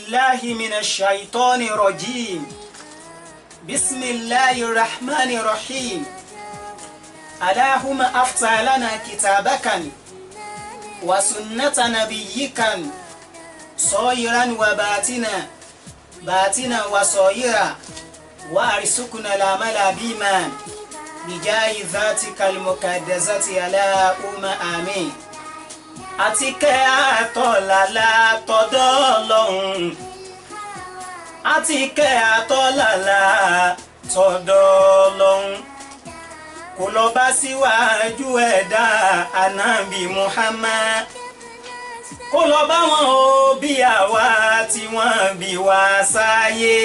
بالله من الشيطان الرجيم بسم الله الرحمن الرحيم اللهم افتح لنا كتابك وسنة نبيك صائرا وباتنا باتنا وصائرا وارزقنا العمل بما بجاه ذاتك المقدسة على آمين. àti kẹ́ àtọ́làlà tọ́dọ̀ Ọlọ́run àti kẹ́ àtọ́làlà tọ́dọ̀ Ọlọ́run kò lọ bá síwájú ẹ̀dá ànábì Muhammad kò lọ bá wọn òbí àwa tí wọ́n bí wá sáyé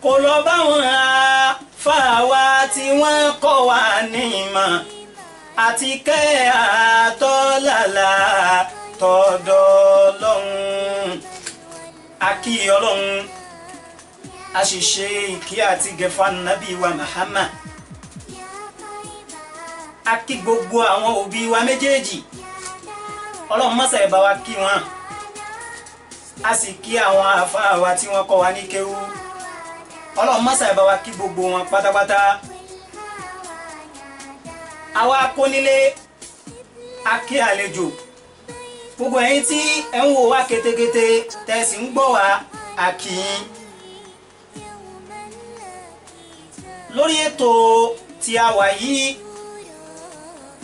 kò lọ bá wọn àfáà tí wọ́n kọ́ wa ní ìmọ̀ àti kẹ́ àtọ́làlà tọ́dọ̀ Ọlọ́run. A kí Ọlọ́run a sì ṣe ìkẹ́ àti gẹ̀fà nàbí wa Muhammad. A kí gbogbo àwọn òbí wa méjèèjì Ọlọ́run má ṣe bá wa kí wọn. A sì kí àwọn àfáà wa tí wọ́n kọ́ wa ní kéwú Ọlọ́run má ṣe bá wa kí gbogbo wọn pátápátá. Àwa kónílé a kí àlejò gbogbo ẹ̀yin tí ẹ ń wò wá kétékété tẹ́ sì ń gbọ́ wá a kí yín. Lórí ètò tí a wà yìí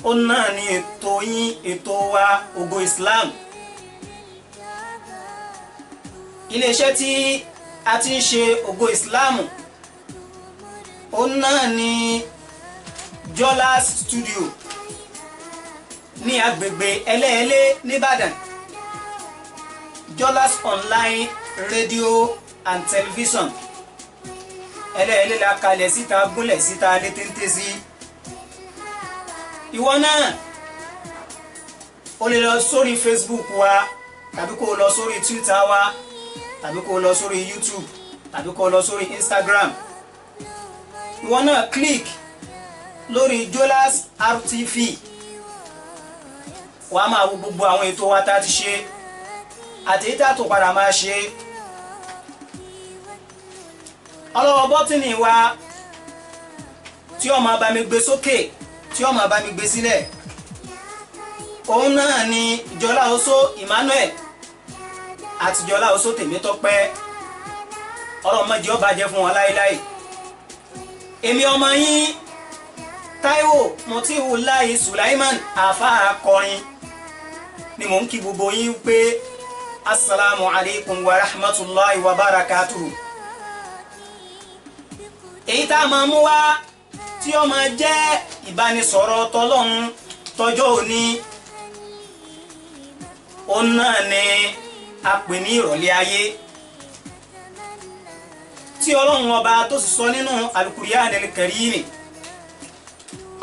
ó náà ní ètò yín ètò wa Ògo Islam, iléeṣẹ́ tí a ti ń ṣe Ògo Islam ó náà ní Jolas Studio ní agbègbè Ẹlẹ́ẹ̀lẹ́ nìbàdàn. Jolas Online Radio and Television Ẹlẹ́ẹ̀lẹ́ la kalẹ̀ síta gúnlẹ̀ síta létéńté sí. Ìwọ náà o lè lọ sórí Facebook wa tàbí kó lọ sórí Twitter wa tàbí kó lọ sórí YouTube tàbí kó lọ sórí Instagram. Ìwọ náà click lórí Jolas RTV wàá máa wo gbogbo àwọn ètò wa tá a ti ṣe àti èyí tá a tó padà máa ṣe. Ọlọ́wọ́ bọ́tìnì wa tí ó máa bá mi gbé sókè tí ó máa bá mi gbé sílẹ̀ òun náà ni Jọlá Oṣó Emmanuel àti Jọlá Oṣó Tèmítọ́pẹ́. Ọlọ́run má jẹ́ ó bàjẹ́ fún wọn láéláé. Èmi ọmọ yín Táíwò Mutiulahi Sulaiman àfáà akọrin ni mò ń kí gbogbo yín pé assalamu alaikum wa rahmatullahi wa barakatuhu. Èyí tá a máa mú wá tí ó máa jẹ́ ìbánisọ̀rọ̀ tọlọ́run tọjọ́ òní òun náà ni a pè ní ìrọ̀lẹ́ ayé tí Ọlọ́run ọba tó sì sọ nínú Al-Qur'anil Karim.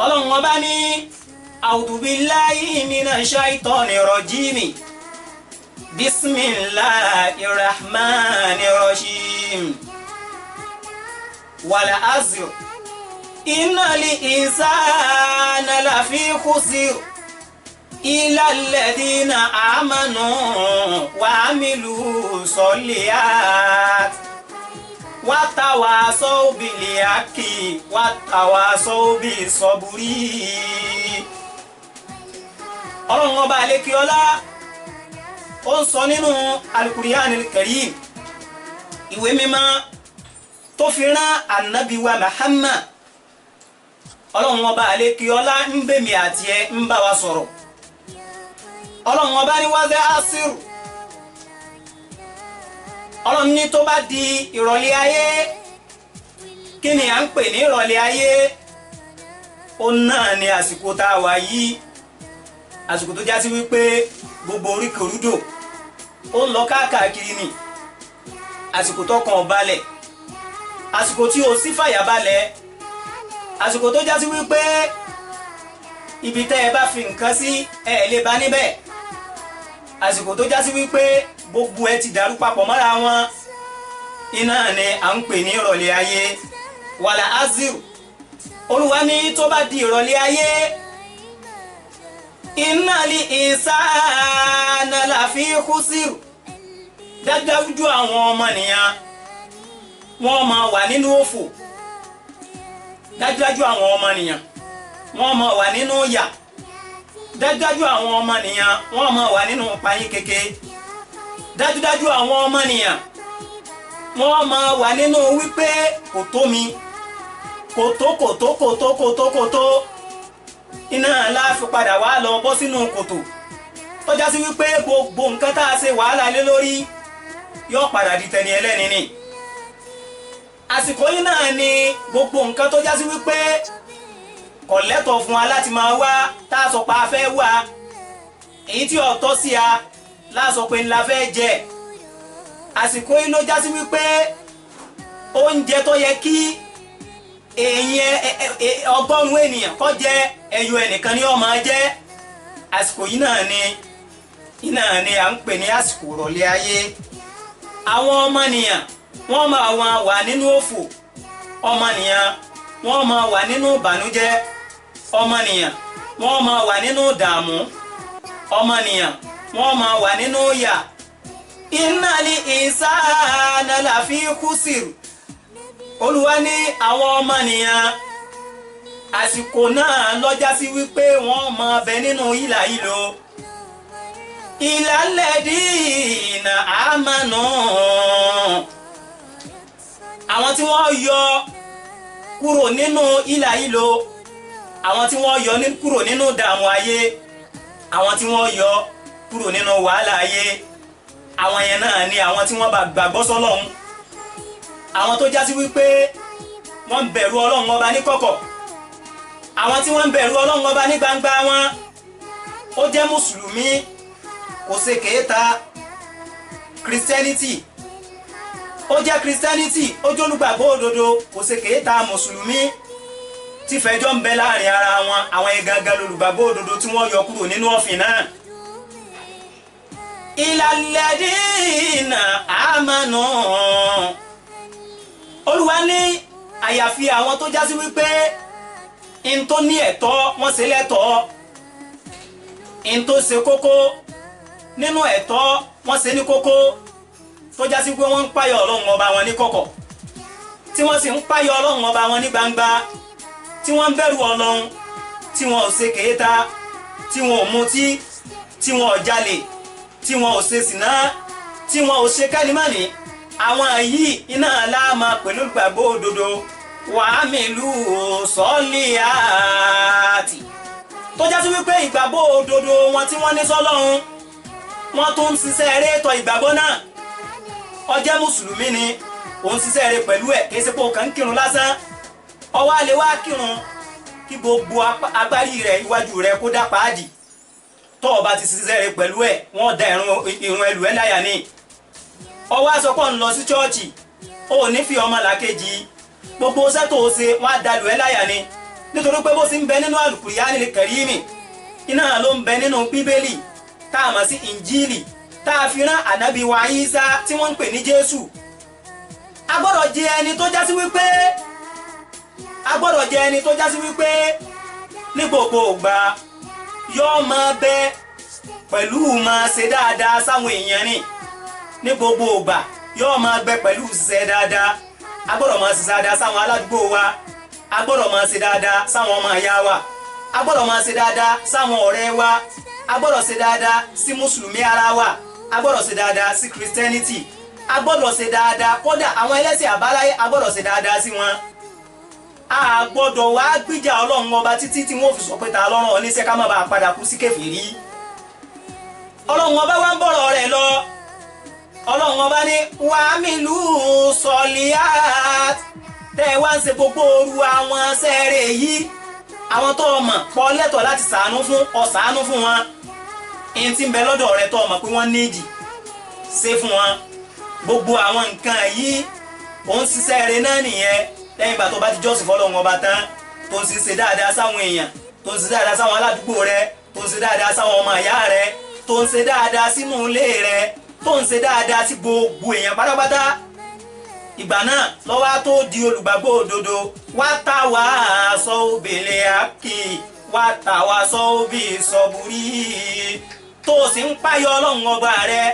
Ọlọ́run ọba ní a'udhu billahi minash shaitonir rajim bismillahir rahmanir rahim wal asr innal insana lafi khusr illa alladhina amanu wa amilu solihat watawasaw bil haqqi watawasaw bis sabri. Ọlọ́run ọba àlékiọlá ó ń sọ nínú Al-Qur'anil Karim ìwé mímọ́ tó fi rán ànábì wa Muhammad. Ọlọ́run ọba àlékiọlá ń bèmí àti ẹ ń bá wa sọ̀rọ̀. Ọlọ́run ọba ní wal asr. Ọlọ́run ní tó bá di ìrọ̀lẹ́ ayé kí ni à ń pè ní ìrọ̀lẹ́ ayé? Ó náà ni àsìkò tá a wà yìí, àsìkò tó já sí wípé gbogbo oríkèrídò ó ń lọ káàkiri ni, àsìkò tó kàn balẹ̀, àsìkò tí ó sì fàyà balẹ̀, àsìkò tó já sí wípé ibi tẹ́ ẹ bá fi nǹkan sí ẹ lè bá níbẹ̀, àsìkò tó já sí wípé gbogbo ẹ ti dàrú papọ̀ mọ́ra wọn. Iná ni à ń pè ní ìrọ̀lẹ́ ayé. Wàlà azir. Olúwa ní tó bá di ìrọ̀lẹ́ ayé innal insana lafi khusr dájúdájú àwọn ọmọnìyàn wọ́n máa wà nínú òfò dájúdájú àwọn ọmọnìyàn wọ́n máa wà nínú ìyà dájúdájú àwọn ọmọnìyàn wọ́n máa wà nínú payín keke dájúdájú àwọn ọmọnìyàn wọ́n máa wà nínú wípé kò tó mi kòtó iná ńlá fi padà wá lọ bọ́ sínú kòtò tó já sí wípé gbogbo nǹkan tá a ṣe wàhálà lé lórí yóò padà di tẹni ẹlẹ́ni ni àsìkò yìí náà ni gbogbo nǹkan tó já sí wípé kò lẹ́tọ̀ọ́ fún wa láti máa wá tá a sọ pé a fẹ́ wá èyí tí ó tọ́ sí a láṣọ pé ńlá fẹ́ jẹ àsìkò yìí ló já sí wípé oúnjẹ tó yẹ kí èèyàn 100 ènìyàn kó jẹ ẹyọ ẹnìkan ni ó máa jẹ àsìkò yìí náà ni à ń pè ní àsìkò ìrọ̀lẹ́ ayé àwọn ọmọnìyàn wọ́n máa wà nínú òfò ọmọnìyàn wọ́n máa wà nínú ìbànújẹ́ ọmọnìyàn wọ́n máa wà nínú ìdààmú ọmọnìyàn wọ́n máa wà nínú ìyà innal insana lafi khusr Olúwa ní àwọn ọmọnìyàn àsìkò náà lọ́jà sí wípé wọ́n máa bẹ nínú ìlà ìlò illal ladina amanu àwọn tí wọ́n yọ kúrò nínú ìlà ìlò àwọn tí wọ́n yọ kúrò nínú dààmú ayé àwọn tí wọ́n yọ kúrò nínú wàhálà ayé àwọn yẹn náà ni àwọn tí wọ́n bá gbàgbọ́ sọ́lọ́hun àwọn tó jásí wípé wọ́n bẹ̀rù Ọlọ́run ọba ní kọ̀kọ̀ àwọn tí wọ́n bẹ̀rù Ọlọ́run ọba ní gbangba wọn ó jẹ́ mùsùlùmí kò ṣe kèéta Christianity ó jẹ́ Christianity ó jẹ́ olùgbàgbọ́ òdodo kò ṣe kèéta mùsùlùmí tí fẹjọ́ ń bẹ láàrin ara wọn àwọn gangan olùgbàgbọ́ òdodo tí wọ́n yọ kúrò nínú ọ̀fìn náà illal ladina amanu Olúwa ní àyàfi àwọn tó jásí wípé in tó ní ẹ̀tọ́ wọ́n ṣe lẹ́tọ̀ọ́ in tó ṣe kókó nínú ẹ̀tọ́ wọ́n ṣe ní kókó tó jásí pé wọ́n ń páyọ̀ Ọlọ́run ọba wọn ní kọ̀kọ̀ tí wọ́n sì ń páyọ̀ Ọlọ́run ọba wọn ní gbangba tí wọ́n ń bẹ̀rù Ọlọ́run tí wọ́n ò ṣe kèéta tí wọ́n ò mutí tí wọ́n ò jalè tí wọ́n ò ṣe sìná tí wọ́n ò ṣe kálímánì àwọn yìí iná láàmà pẹ̀lú gbàgbọ́ òdodo wàhámìlú sọ́ọ̀lìyàtì tó jásí wípé ìgbàgbọ́ òdodo wọn tí wọ́n ní sọ́lọ́run wọ́n tún ń ṣiṣẹ́ eré tọ ìgbàgbọ́ náà ó jẹ́ mùsùlùmí ni òun ṣiṣẹ́ eré pẹ̀lú ẹ̀ kìí ṣe pé òun kàn ń kírun lásán ó wá lè wá kírun kí gbogbo agbárí rẹ̀ iwájú rẹ̀ kó dá páàdì tó o bá ti ṣiṣẹ́ eré pẹ̀lú ẹ̀ wọ́n da ìrun ẹlù ẹ̀ láyà ni ó wá sọ pé ó ń lọ sí chọ́ọ̀chì ó ní fi ọmọ làkejì gbogbo iṣẹ́ tó o ṣe wọ́n á dalù ẹ̀ láyà ni nítorí pé bó ti ń bẹ nínú Al-Qur'anil Karimi iná ló ń bẹ nínú bíbélì tá a mọ̀ sí Injili tá a fi rán ànábì wa Ìsá tí wọ́n ń pè ní Jésù a gbọ́dọ̀ jẹ́ ẹni tó jásí wípé ní gbogbo ìgbà yóò máa bẹ pẹ̀lú máa ṣe dáadáa sáwọn èèyàn ní gbogbo ìgbà yóò máa bẹ pẹ̀lú ṣe dáadáa a gbọ́dọ̀ máa ṣe dáadáa sáwọn aládùúgbò wa a gbọ́dọ̀ máa ṣe dáadáa sáwọn ọmọ ìyá wa a gbọ́dọ̀ máa ṣe dáadáa sáwọn ọ̀rẹ́ wa a gbọ́dọ̀ ṣe dáadáa sí mùsùlùmí ara wa a gbọ́dọ̀ ṣe dáadáa sí Christianity a gbọ́dọ̀ ṣe dáadáa kódà àwọn ẹlẹ́sìn àbáláyé a gbọ́dọ̀ ṣe dáadáa sí wọn a gbọ́dọ̀ wá gbìjà Ọlọ́run ọba títí tí wọ́n fi sọ pé ta lọ́rùn oníṣẹ́ ká má bàa padà kú sí kèfèrí Ọlọ́run ọba wá ń bọ̀rọ̀ rẹ̀ lọ Ọlọ́run ọba ní wàhámìlú sọ̀lìyàt tẹ́ wá ń ṣe gbogbo orú àwọn sẹ́ẹ̀rẹ̀ yìí àwọn tó mọ̀ pọ̀ lẹ́tọ̀ọ́ láti ṣàánú fún wọn in tí ń bẹ lọ́dọ̀ rẹ tó mọ̀ pé wọ́n nídìí ṣe fún wọn gbogbo àwọn nǹkan yìí òun ṣiṣẹ́ rẹ náà nìyẹn lẹ́yìn ìgbà tó bá ti jọ́sìn fọ́lọ́run ọba tán tó ń ṣe dáadáa sáwọn èèyàn tó ń ṣe dáadáa sáwọn aládùúgbò rẹ tó ń ṣe dáadáa sáwọn ọmọ ìyá rẹ tó ń ṣe dáadáa sínú ilé rẹ tó ń ṣe dáadáa sí gbogbo èèyàn pátápátá ìgbà náà lọ́wọ́ tó di olùgbàgbọ́ òdodo wá tà wá sọ òbèlè àkì wá tà wá sọ òbí sọ̀bùrí tó sì ń páyọ Ọlọ́run ọba rẹ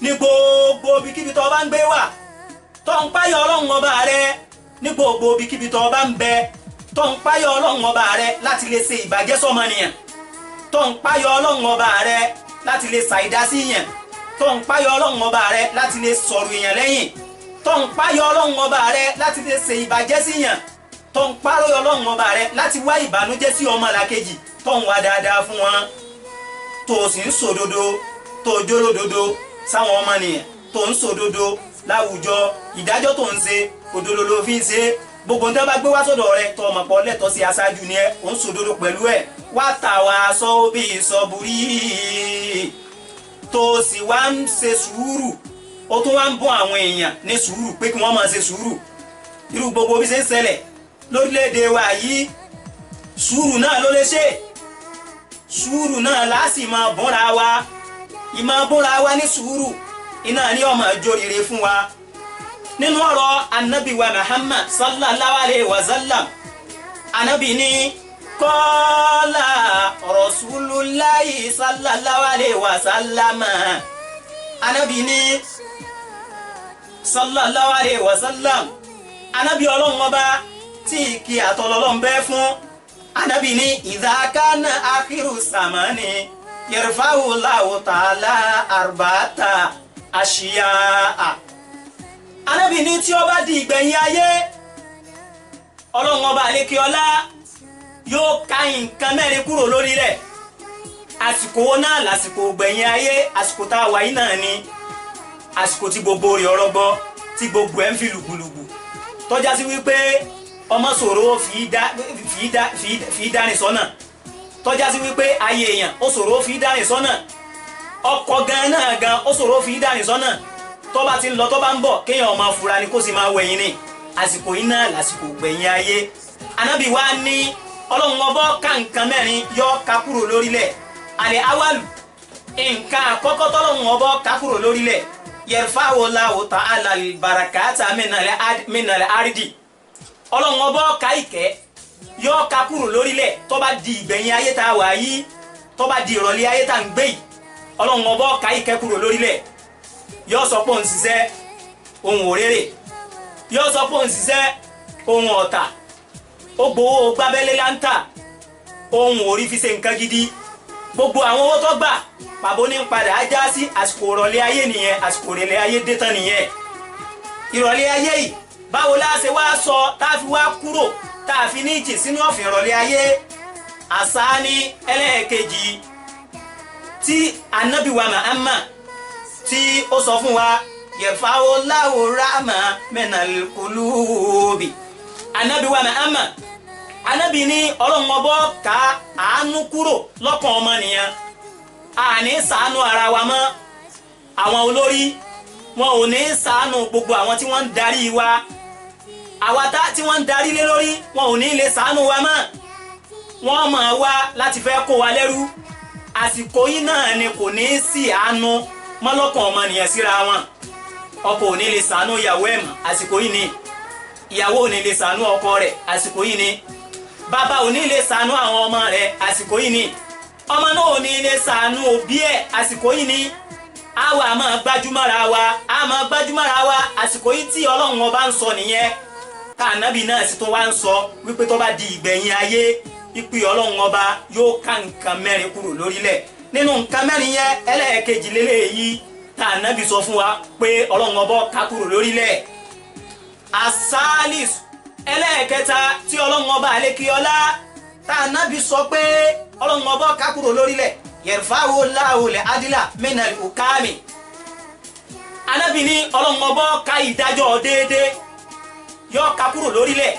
ní gbogbo ibikíbi tó bá ń gbé wà tó ń páyà ọlọ́run ọba rẹ ní gbogbo ibikíbi tó bá ń bẹ tó ń páyà ọlọ́run ọba rẹ láti lè ṣe ìbàjẹ́ sọ́mọnìyàn tó ń páyà ọlọ́run ọba rẹ láti lè ṣàìdá sí yẹn tó ń páyà ọlọ́run ọba rẹ láti lè sọ̀rọ̀ èèyàn lẹ́yìn tó ń páyà ọlọ́run ọba rẹ láti lè ṣe ìbàjẹ́ sí yẹn tó ń páyà ọlọ́run ọba rẹ láti wá ìbànújẹ́ sí ọmọlàkejì tó ń wá dáadáa fún wọn tó sì ń sòdodo tó jólódodo sáwọn ọmọnìyàn tó ń sòdodo láwùjọ ìdájọ́ tó ń ṣe òdodo ló fi ń ṣe gbogbo nǹkan bá gbé wá sọ́dọ̀ rẹ tó ọmọ pọ̀ lẹ́tọ̀ọ́ sí aṣáájú ni ẹ ò ń sòdodo pẹ̀lú ẹ̀ wá tàwa sọ bí ìsọ̀bùrí tó sì wá ń ṣe sùúrù ó tún wá ń bọ́ àwọn èèyàn ní sùúrù pé kí wọ́n máa ṣe sùúrù irú gbogbo bí ṣe ń ṣẹlẹ̀ lórílẹ̀‐èdè wa yìí sùúrù náà ló lè ṣe sùúrù náà láàsì máa bọ́ra wa ìmọ̀ bọ́ra wa ní sùúrù iná ní ọmọ ìjòrìrè fún wa nínú ọ̀rọ̀ anabi wa Muhammad sallallahu alayhi wa sallam anabi ní kọ́lá rasulullahi sallallahu alayhi wa sallam anabi ní sallallahu alayhi wa sallam anabi ọlọ́run ọba tí kí àtọ̀lọ́lọ́ ń bẹ fún anabi ní idha kana akhiru samani yarfa'u Allahu ta'ala arba'ata ashiya'a anabi ní tí ó bá di ìgbẹ̀yìn ayé ọlọ́run ọba àlékiọlá yóò ká nǹkan mẹ́rin kúrò lórí rẹ̀ àsìkò náà lásìkò ìgbẹ̀yìn ayé àsìkò tá a wà yìí náà ni àsìkò tí gbogbo rẹ̀ ọlọ́gbọ́ tí gbogbo ẹ̀ ń fi lùgbùlùgbù tọ́já sí wípé ọmọ ṣòro fi dání sọ́nà tọ́já sí wípé ayé èèyàn ó ṣòro fi dání sọ́nà ọkọ̀ gan náà gan ó ṣòro fi dání sọ́nà tó bá ti ń lọ tó bá ń bọ̀ kéèyàn máa fura ni kó sì máa wẹ̀yìn ni àsìkò yìí náà lásìkò gbẹ̀yìn ayé anábì wa ní ọlọ́run ọbọ̀ ká nǹkan mẹ́rin yọ ká kúrò lórílẹ̀ àlẹ́ awálù nǹkan àkọ́kọ́ tọ́lọ́run ọbọ̀ ká kúrò lórílẹ̀ yarfa'u Allahu ta'ala al-barakata minal ardi ọlọ́run ọbọ̀ ká ìkẹ́ yọ ká kúrò lórílẹ̀ tó bá di ìgbẹ̀yìn ayé tá a wà yìí tó bá di ìrọ̀lẹ́ ayé tá a ń gbé yìí ọlọ́run ọbọ̀ ká ìkẹ́ kúrò lórílẹ̀ yóò sọ pé òun ṣiṣẹ́ ohun òréré yóò sọ pé òun ṣiṣẹ́ ohun ọ̀tà ó gbowó gbábẹ́lé láńtà ohun orí fi ṣe nǹkan gidi gbogbo àwọn owó tó gbà pàbó ní padà á já sí àsìkò ìrọ̀lẹ́ ayé nìyẹn àsìkò ìrọ̀lẹ́ ayé dé tán nìyẹn ìrọ̀lẹ́ ayé yìí báwo la ṣe wá sọ tá a fi wá kúrò tá a fi ní ìjì sínú ọ̀fìn ìrọ̀lẹ́ ayé àṣà ní ẹlẹ́ẹ̀kejì tí Ànábì wa Muhammad tí ó sọ fún wa yarfa'u Allahu rahma minal qulubi Ànábì wa Muhammad Ànábì ní ọlọ́run ọbọ̀ ká àánú kúrò lọ́kàn ọmọnìyàn àní ṣàánú ara wa mọ́ àwọn olórí wọn ò ní ṣàánú gbogbo àwọn tí wọ́n ń darí wa àwa tí wọ́n ń darí lé lórí wọn ò ní lè ṣàánú wa mọ́ wọ́n máa wá láti fẹ́ kó wa lẹ́rú àsìkò yìí náà ni kò ní sí àánú mọ́lọ́kàn ọmọnìyàn síra wọn ọkọ ò ní lè ṣàánú ìyàwó ẹ̀ mọ́ àsìkò yìí ni ìyàwó ò ní lè ṣàánú ọkọ rẹ̀ àsìkò yìí ni bàbá ò ní lè ṣàánú àwọn ọmọ rẹ̀ àsìkò yìí ni ọmọ náà ò ní lè ṣàánú òbí ẹ̀ àsìkò yìí ni àwa máa gbájúmọ́ra wa àsìkò yìí tí ọlọ́run ọba ń sọ nìyẹn ká ànábì náà sì tún wá ń sọ wípé tó bá di ìgbẹ̀yìn ayé ìpè ọlọ́run ọba yóò ká nǹkan mẹ́rin kúrò lórílẹ̀ nínú nǹkan mẹ́rin yẹn ẹlẹ́ẹ̀kejì lélẹ́yìí tá ànábì sọ fún wa pé ọlọ́run ọba ká kúrò lórílẹ̀ asalis ẹlẹ́ẹ̀kẹta tí ọlọ́run ọba àlékiọlá tá ànábì sọ pé ọlọ́run ọba ká kúrò lórílẹ̀ yarfa'u Allahu al-adla minal hukami ànábì ní ọlọ́run ọba ká ìdájọ́ déédéé yọ ká kúrò lórílẹ̀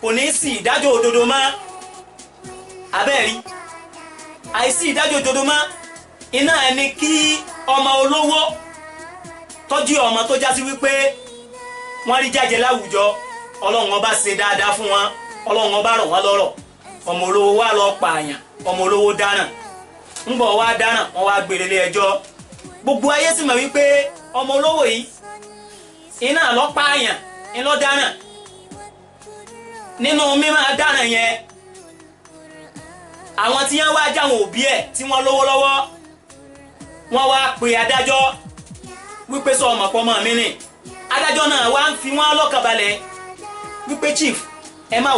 kò ní sí ìdájọ́ òdodo mọ́ abẹ́rí àìsí ìdájọ́ òdodo mọ́ iná ẹni kí ọmọ olówó tọ́jú ọmọ tó jásí wípé wọ́n rí jáde láwùjọ ọlọ́run ọba ṣe dáadáa fún wọn ọlọ́run ọba rọ̀ wọ́n lọ́rọ̀ ọmọ olówó wá lọ pààyàn ọmọ olówó dáràn ń bọ̀ wá dáràn wọ́n wá gbèrè lé ẹjọ́ gbogbo ayé sì mọ̀ wípé ọmọ olówó yìí iná lọ pààyàn ńlọ dáràn nínú mímọ́ dáràn yẹn àwọn tí wọ́n wá jáwọn òbí ẹ̀ tí wọ́n lówó lọ́wọ́ wọ́n wá pe adájọ́ wípé sọ ọmọ pọ̀ mọ́ mi ni adájọ́ náà wá ń fi wọ́n lọ́kàn balẹ̀ wípé chief ẹ má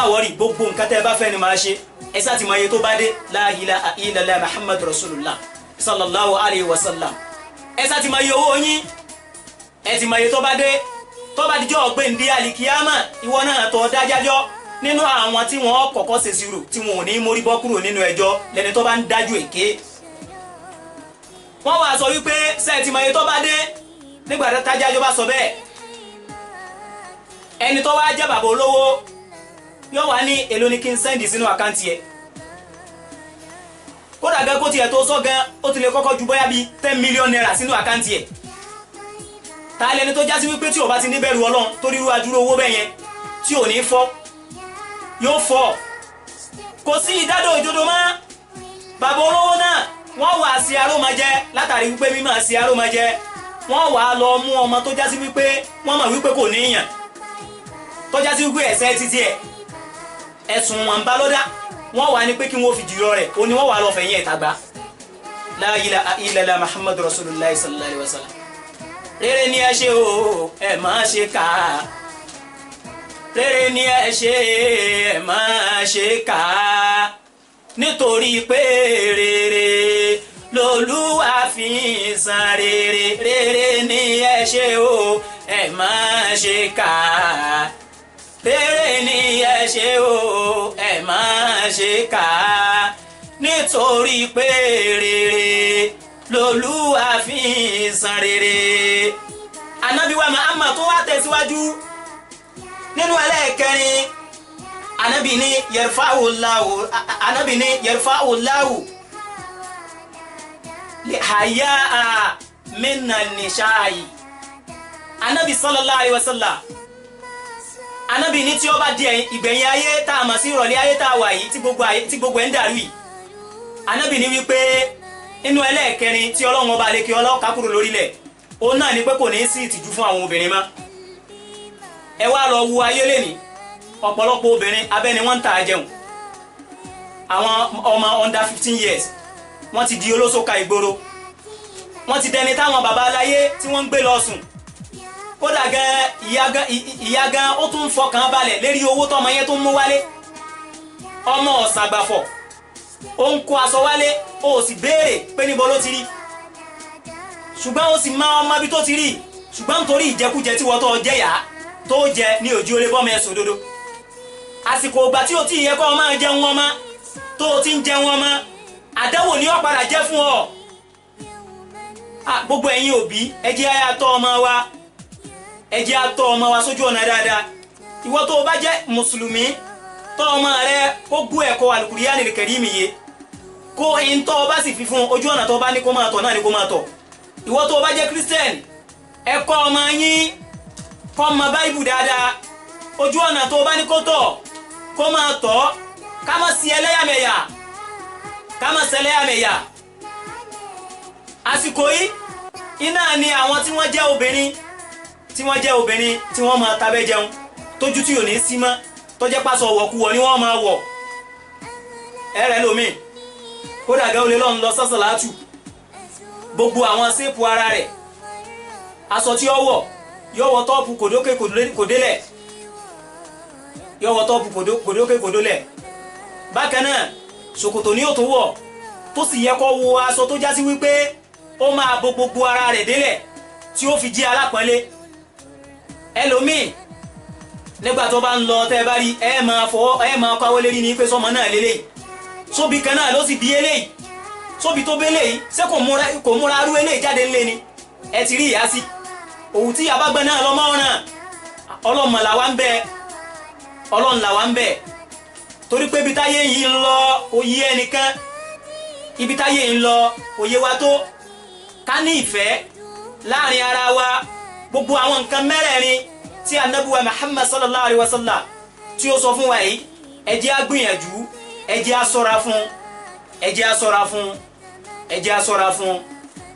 wọ́rì gbogbo nǹkan tẹ́ ẹ bá fẹ́ ni máa ṣe ẹ sá ti mọ iye tó bá dé la ilaha illallah muhammadu rasulullah sallallahu alayhi wa sallam ẹ sá ti mọ iye owó yín ẹ ti mọ iye tó bá dé tó bá dijọ́ ọ̀gbẹ́ndé alikiyama ìwọ náà tó dájájọ́ nínú àwọn tí wọ́n kọ́kọ́ ṣe sírò tí wọn ò ní mórí bọ́ kúrò nínú ẹjọ́ lẹ́ni tó bá ń dájú èké wọ́n wá sọ wípé ṣé ti mọ iye tó bá dé nígbà tájájọ́ bá sọ bẹ́ẹ̀ ẹni tó wá jẹ́ bàbá olówó yóò wá ní èlò ní kí n sẹ́ndì sínú àkáǹtì ẹ̀ kódà gan kó tiẹ̀ tó sọ gan ó ti lè kọ́kọ́ ju bóyá bíi 10 million naira sínú àkáǹtì ẹ̀ ta lẹni tó jásí wípé tí o bá ti níbẹ̀rù ọlọ́run tó ríru adúrú owó bẹ́ẹ̀ yẹn tí ò ní fọ́ yóò fọ́ kò sí ìdádò ìdodo mọ́ bàbá olówó náà wọ́n wà sí arómajẹ látàrí wípé mímọ̀ sí arómajẹ wọ́n wà lọ mú ọmọ tó jásí wípé wọ́n mọ̀ wípé kò níyàn tó jásí wípé ẹ̀ṣẹ̀ títí ẹ̀ ẹ̀sùn wọn bá lọ́dá wọ́n wà ní pé kí wọ́n fi jùlọ rẹ̀ ó ní wọ́n wà lọ fẹ̀yìn ẹ̀ tàgbà la ilaha illallah muhammadu rasulullah sallallahu alaihi wasallam rere ni ẹ ṣe o ẹ má ṣe kà á rere ni ẹ ṣe ẹ má ṣe kà á nítorí pé rere lolúwa fi ń san rere rere ni ẹ ṣe o ẹ má ṣe kà á rere ni ẹ ṣe o ẹ má ṣe kà á nítorí pé rere lolúwa fi ń san rere. Ànábì wa Muhammad tó wá tẹ̀síwájú nínú ẹlẹ́ẹ̀kẹrin Ànábì ní yarfa'u Allahu li haya'a minna nisha'i. Ànábì sallallahu alayhi wa sallam Ànábì ní tí ó bá di ìgbẹ̀yìn ayé tá a mọ̀ sí ìrọ̀lẹ́ ayé tá a wà yìí tí gbogbo ẹ̀ ń dàrú yìí Ànábì ní wípé inú ẹlẹ́ẹ̀kẹrin tí Ọlọ́run ọba lè kí ọlọ́ọ̀ká kúrò lórílẹ̀ òun náà ni pé kò ní sí ìtìjú fún àwọn obìnrin mọ́ ẹ wá lọ wo ayé lẹ́ni ọ̀pọ̀lọpọ̀ obìnrin abẹ́ ni wọ́n ń tà jẹun àwọn ọmọ under 15 years wọ́n ti di olóṣòkà ìgboro wọ́n ti dẹni táwọn bàbá aláyé tí wọ́n ń gbé lọ sùn kódà gan ìyá gan ó tún fọkàn balẹ̀ lérí owó tọmọ yẹn tó ń mú wálé ọmọ ọ̀sàgbàfọ̀ ó ń kó aṣọ wálé ó sì béèrè pé níbo ló ti rí ṣùgbọ́n ó sì máa ọmọ bí tó ti rí ṣùgbọ́n nítorí ìjẹkújẹ tí wọ́n tó jẹ́ yá tó jẹ ní ojú olè bọ́mọ ẹ̀sùn òdodo àsìkò ìgbà tí o ti yẹ kọ́ ọ máa jẹun ọmọ tó o ti ń jẹun ọmọ àdánwò ni ó padà jẹ́ fún ọ gbogbo ẹ̀yin òbí ẹ jẹ́ á tọ́ ọmọ wa ẹ jẹ́ á tọ́ ọmọ wa sójú ọ̀nà dáadáa ìwọ tó o bá jẹ́ mùsùlùmí tọ́ ọmọ rẹ kó gbọ́ ẹ̀kọ́ Al-Qur'anil Karim yé kó in tọ́ ọ bá sì fi fún ojú ọ̀nà tó bá ní kó máa tọ̀ náà ni kó máa tọ̀ ìwọ tó bá jẹ́ Christian ẹ kọ́ ọmọ yín kọ́ ọmọ Báíbù dáadáa ojú ọ̀nà tó bá ní kó tọ̀ kó máa tọ̀ ká má sí ẹlẹ́yàmẹ̀yà àsìkò yìí iná ni àwọn tí wọ́n jẹ́ obìnrin tí wọ́n máa tabẹ́ jẹun tójú tí ò ní sí mọ́ tó jẹ́ pásọ wọ̀kúwọ̀ ni wọ́n máa wọ̀ ẹ̀rẹ́ lómi kódà gẹ́ olè lọ́n lọ sásàlátù gbogbo àwọn séèpù ara rẹ̀ aṣọ tí ó wọ̀ yóò wọ tọ́ọ̀pù kòdókè kòdélẹ̀ bákan náà ṣòkòtò ní òtún wọ̀ tó sì yẹ kó wọ aṣọ tó jásí wípé ó máa bo gbogbo ara rẹ̀ délẹ̀ tí ó fi jí alápọ̀nlé ẹlòmíì nígbà tó bá ń lọ tẹ́ bá rí ẹ máa kọ́ awolé rí ní pé sọmọ náà lélẹ́yìí sóbi kan náà ló sì bí eléyìí sóbi tó bélé yìí ṣé kò múra arú eléyìí jáde ńlé ni ẹ ti rí ìyá sí òun tí abágbẹ́ náà lọ́mọ ọ̀ràn ọlọ́mọ làwa ń bẹ ọlọ́run làwa ń bẹ torí pé ibi táyé yìí ń lọ òye ẹnìkan ibi táyé yìí ń lọ òye wa tó ká ní ìfẹ́ láàrin ara wa gbogbo àwọn nǹkan mẹ́rẹ̀ẹ̀rin tí Ànábì wa Muhammad sallallahu alaihi wasallam tí ó sọ fún wa yìí ẹ jẹ́ á gbìyànjú ẹ jẹ́ á ṣọ́ra fún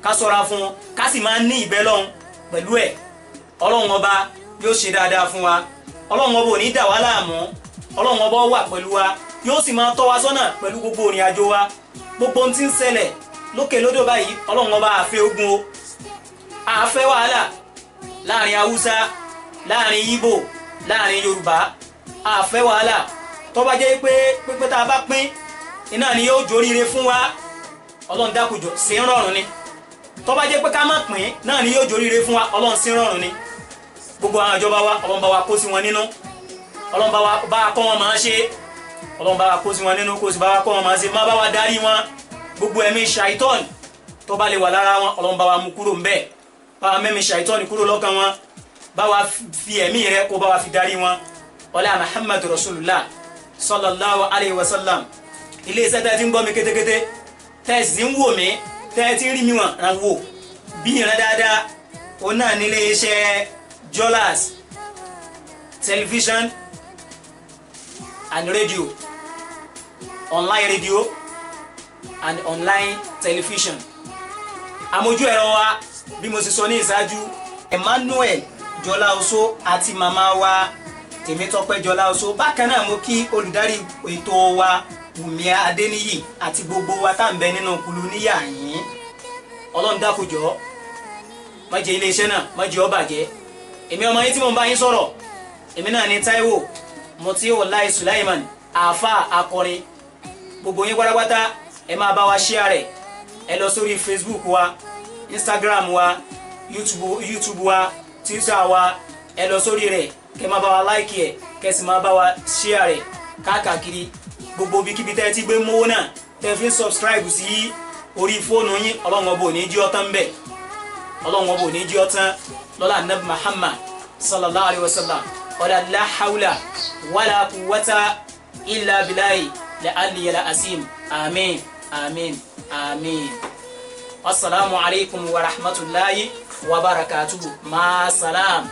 ká ṣọ́ra fún ká sì máa ní ìbẹ́lọ́hun pẹ̀lú ẹ̀ ọlọ́run ọba yóò ṣe dáadáa fún wa ọlọ́run ọba ò ní dà wá láàmú ọlọ́run ọba wà pẹ̀lú wa yóò sì máa tọ́ wa sọ́nà pẹ̀lú gbogbo ìrìn àjò wa gbogbo ohun tí ń ṣẹlẹ̀ lókè lódò báyìí ọlọ́run ọba àfẹ́ ogun o a fẹ́ wàhálà láàrin Haúsá láàrin Ìgbò láàrin Yorùbá a fẹ́ wàhálà tó bá jẹ́ pé pípẹ́ tá a bá pín iná ni yóò jóríire fún wa Ọlọ́run dákùjọ sí rọrùn ni tó bá jẹ́ pé ká má pín náà ni yóò jóríire fún wa Ọlọ́run sí rọrùn ni gbogbo àwọn ìjọba wa Ọlọ́run bá wa kó sí wọn nínú Ọlọ́run bá wa kọ́ wọn máa ṣe Ọlọ́run bá wa kó sí wọn nínú kó sì bá wa kọ́ wọn máa ṣe má bá wa darí wọn gbogbo ẹ̀mí ṣàìtọ́n tó bá lè wà lára wọn Ọlọ́run bá wa mú kúrò ńbẹ̀ bá wa mẹ́mí ṣàìtọ́n kúrò lọ́kàn wọn bá wa fi ẹ̀mí rẹ kó bá wa fi darí wọn ọlá Muhammadu Rasulullah sallallahu alayhi wa sallam ilé iṣẹ́ tẹ́ ti ń gbọ́ mi kétékété tẹ́ sì ń wò mí tẹ́ ti rí mi wọ̀n ràn wò bí ìran dáadáa ó náà nílé iṣẹ́ Jolas television and radio online radio and online television àmójú ẹ̀rọ wa bí mo sì sọ ní ìṣáájú Emmanuel Jọláoṣó àti màmá wa Tèmítọ́pẹ́ Jọláoṣó bákan náà mo kí olùdarí ètò wa Wùmí Adéníyì àti gbogbo wa tá ń bẹ nínú kulu níyà yín Ọlọ́run dákùjọ́ má jẹ́ iléeṣẹ́ náà má jẹ́ ó bàjẹ́ èmi ọmọ yín tí mo bá yín sọ̀rọ̀ èmi náà ní Táíwò Mutiulahi Sulaiman àáfà akọrin gbogbo yín pátápátá ẹ máa bá wa share rẹ̀ ẹ lọ sórí Facebook wa Instagram wa YouTube wa Twitter wa ẹ lọ sórí rẹ̀ kẹ́ máa bá wa like ẹ̀ kẹ́ sì máa bá wa share rẹ̀ káàkiri gbogbo ibikíbi tẹ́ ti gbé mówó náà tẹ́ fi ń subscribe sí orí fóònù yín Ọlọ́run ọba ò ní jí ọtán bẹ́ẹ̀ Ọlọ́run ọba ò ní jí ọtán lọ́la Nabi Muhammad sallallahu alayhi wa sallam wala la hawla wala quwwata illa billahi al-aliyyil azim amin amin amin. Assalamu alaikum wa rahmatullahi wa barakatuhu. Ma salam.